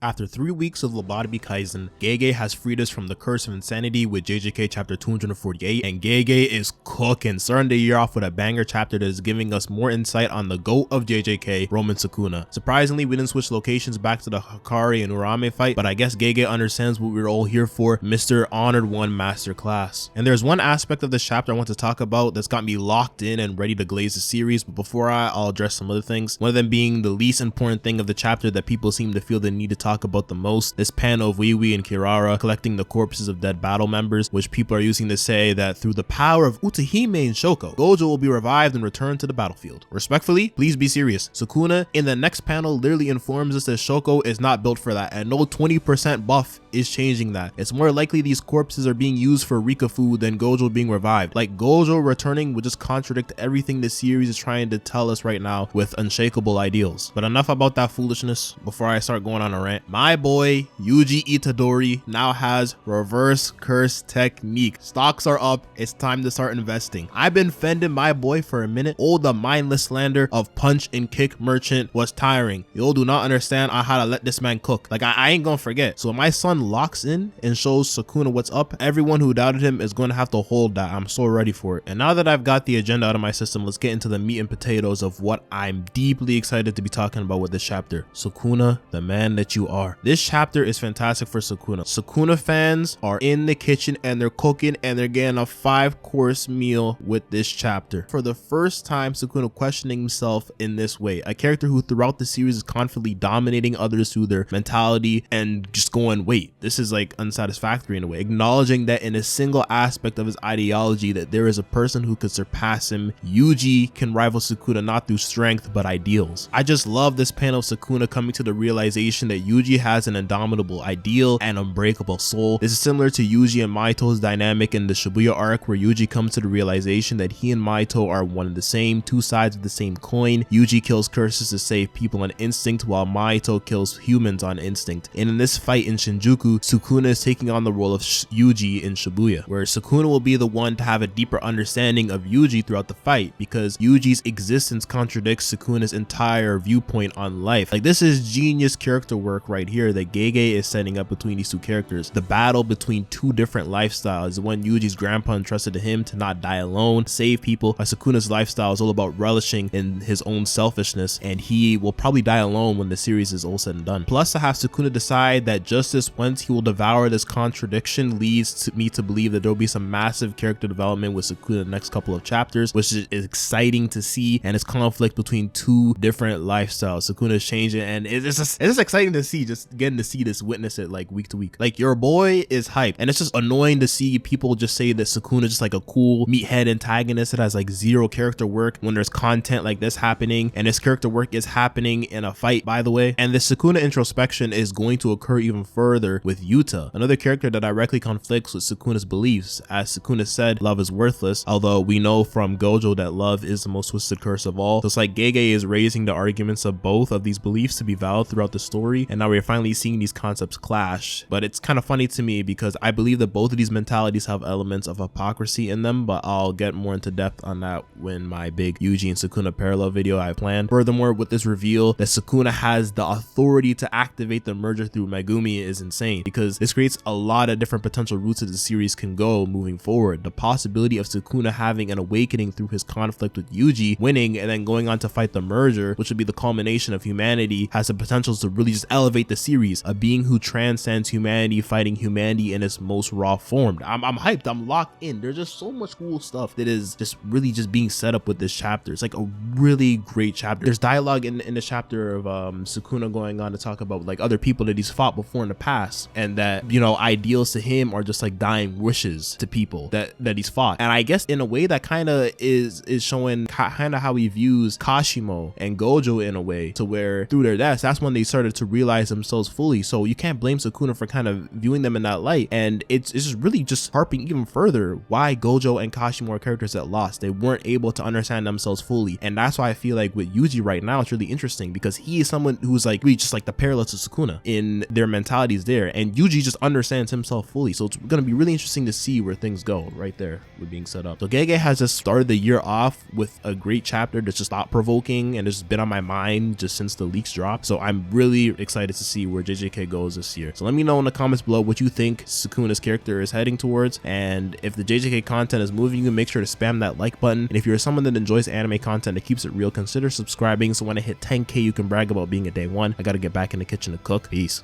After 3 weeks of lobotomy Kaisen, Gege has freed us from the curse of insanity with JJK chapter 248, and Gege is cooking, starting the year off with a banger chapter that is giving us more insight on the GOAT of JJK, Roman Sukuna. Surprisingly, we didn't switch locations back to the Hikari and Urame fight, but I guess Gege understands what we were all here for, Mr. Honored One Masterclass. And there's one aspect of this chapter I want to talk about that's got me locked in and ready to glaze the series, but before I'll address some other things. One of them being the least important thing of the chapter that people seem to feel the need to talk about the most, this panel of Wiwi and Kirara collecting the corpses of dead battle members, which people are using to say that through the power of Utahime and Shoko, Gojo will be revived and returned to the battlefield. Respectfully, please be serious. Sukuna in the next panel literally informs us that Shoko is not built for that, and no 20% buff is changing that. It's more likely these corpses are being used for Rika food than Gojo being revived. Like, Gojo returning would just contradict everything the series is trying to tell us right now with unshakable ideals. But enough about that foolishness before I start going on a rant. My boy Yuji Itadori now has reverse curse technique. Stocks are up. It's time to start investing. I've been fending my boy for a minute. Oh, the mindless slander of punch and kick merchant was tiring. Y'all do not understand how to let this man cook. Like, I ain't gonna forget. So when my son locks in and shows Sukuna what's up, everyone who doubted him is going to have to hold that. I'm so ready for it. And now that I've got the agenda out of my system, let's get into the meat and potatoes of what I'm deeply excited to be talking about with this chapter. Sukuna, the man that you are. This chapter is fantastic for Sukuna. Sukuna fans are in the kitchen and they're cooking and they're getting a 5-course meal with this chapter. For the first time, Sukuna questioning himself in this way. A character who throughout the series is constantly dominating others through their mentality and just going, wait, this is like unsatisfactory in a way. Acknowledging that in a single aspect of his ideology that there is a person who could surpass him. Yuji can rival Sukuna not through strength but ideals. I just love this panel of Sukuna coming to the realization that Yuji has an indomitable ideal and unbreakable soul. This is similar to Yuji and Maito's dynamic in the Shibuya arc, where Yuji comes to the realization that he and Maito are one and the same, two sides of the same coin. Yuji kills curses to save people on instinct, while Maito kills humans on instinct. And in this fight in Shinjuku, Sukuna is taking on the role of Yuji in Shibuya, where Sukuna will be the one to have a deeper understanding of Yuji throughout the fight, because Yuji's existence contradicts Sukuna's entire viewpoint on life. Like, this is genius character work right here that Gege is setting up between these two characters. The battle between two different lifestyles, the one Yuji's grandpa entrusted to him to not die alone, save people, while Sukuna's lifestyle is all about relishing in his own selfishness, and he will probably die alone when the series is all said and done. Plus, to have Sukuna decide that justice, once he will devour this contradiction, leads me to believe that there will be some massive character development with Sukuna in the next couple of chapters, which is exciting to see, and it's conflict between two different lifestyles. Sukuna is changing, and it's just exciting to see, just getting to see this, witness it like week to week. Like, your boy is hyped, and it's just annoying to see people just say that Sukuna is just like a cool meathead antagonist that has like zero character work when there's content like this happening, and this character work is happening in a fight, by the way. And the Sukuna introspection is going to occur even further with Yuta, another character that directly conflicts with Sukuna's beliefs. As Sukuna said, love is worthless, although we know from Gojo that love is the most twisted curse of all. So it's like Gege is raising the arguments of both of these beliefs to be valid throughout the story, and now we're finally seeing these concepts clash. But it's kind of funny to me because I believe that both of these mentalities have elements of hypocrisy in them, but I'll get more into depth on that when my big Yuji and Sukuna parallel video I planned. Furthermore, with this reveal that Sukuna has the authority to activate the merger through Megumi is insane, because this creates a lot of different potential routes that the series can go moving forward. The possibility of Sukuna having an awakening through his conflict with Yuji, winning, and then going on to fight the merger, which would be the culmination of humanity, has the potential to really just elevate the series. A being who transcends humanity, fighting humanity in its most raw form. I'm hyped. I'm locked in. There's just so much cool stuff that is just really just being set up with this chapter. It's like a really great chapter. There's dialogue in the chapter of Sukuna going on to talk about like other people that he's fought before in the past, and that, you know, ideals to him are just like dying wishes to people that he's fought. And I guess in a way that kind of is showing kind of how he views Kashimo and Gojo in a way, to where through their deaths, that's when they started to realize themselves fully. So you can't blame Sukuna for kind of viewing them in that light. And it's just really just harping even further why Gojo and Kashimo are characters that lost. They weren't able to understand themselves fully. And that's why I feel like with Yuji right now, it's really interesting, because he is someone who's like really just like the parallel to Sukuna in their mentalities there. And Yuji just understands himself fully. So it's going to be really interesting to see where things go right there with being set up. So Gege has just started the year off with a great chapter that's just thought provoking and has been on my mind just since the leaks dropped. So I'm really excited excited to see where JJK goes this year. So let me know in the comments below what you think Sukuna's character is heading towards, and if the JJK content is moving you, make sure to spam that like button. And if you're someone that enjoys anime content that keeps it real, consider subscribing so when I hit 10K you can brag about being a day one. I gotta get back in the kitchen to cook. Peace.